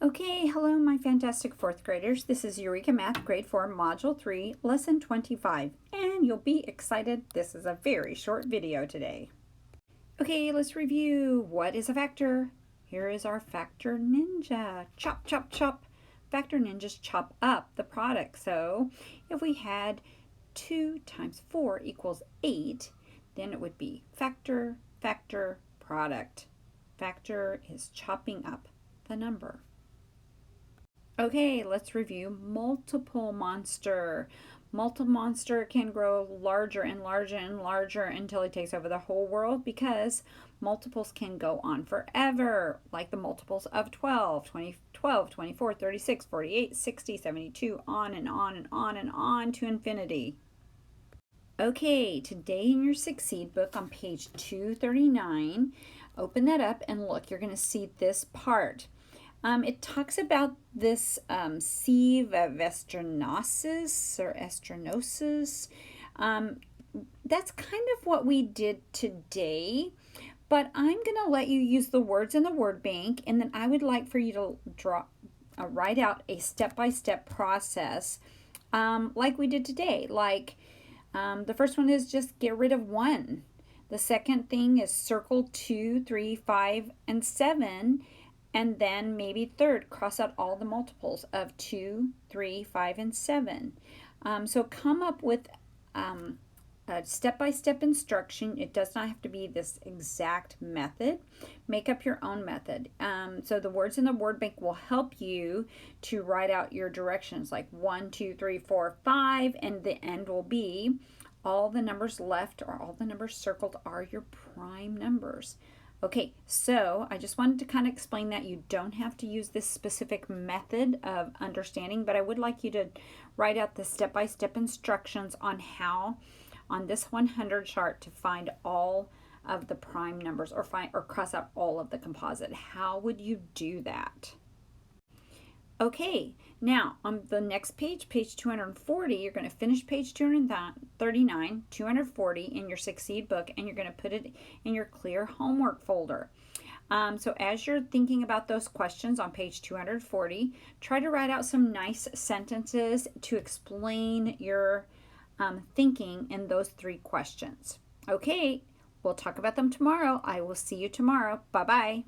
Okay, hello my fantastic fourth graders. This is Eureka Math Grade 4 Module 3, Lesson 25, and you'll be excited. This is a very short video today. Okay, let's review. What is a factor? Here is our factor ninja. Chop, chop, chop. Factor ninjas chop up the product. So if we had 2 times 4 equals 8, then it would be factor, factor, product. Factor is chopping up the number. Okay, let's review multiple monster. Multiple monster can grow larger and larger and larger until it takes over the whole world because multiples can go on forever, like the multiples of 12, 20, 12, 24, 36, 48, 60, 72, on and on and on and on to infinity. Okay, today in your Succeed book on page 239, open that up and look, you're going to see this part. It talks about this sieve of estrenosis or estrenosis. That's kind of what we did today, but I'm going to let you use the words in the word bank, and then I would like for you to write out a step-by-step process like we did today. Like the first one is just get rid of 1. The second thing is circle 2, 3, 5, and 7. And then maybe third, cross out all the multiples of 2, 3, 5, and 7. So come up with a step-by-step instruction. It does not have to be this exact method. Make up your own method. So the words in the word bank will help you to write out your directions like 1, 2, 3, 4, 5, and the end will be all the numbers left or all the numbers circled are your prime numbers. Okay, so I just wanted to kind of explain that you don't have to use this specific method of understanding, but I would like you to write out the step-by-step instructions on how, on this 100 chart, to find all of the prime numbers or cross out all of the composite. How would you do that? Okay, now on the next page, page 240, you're going to finish page 239, 240 in your Succeed book, and you're going to put it in your clear homework folder. So as you're thinking about those questions on page 240, try to write out some nice sentences to explain your thinking in those 3 questions. Okay, we'll talk about them tomorrow. I will see you tomorrow. Bye-bye.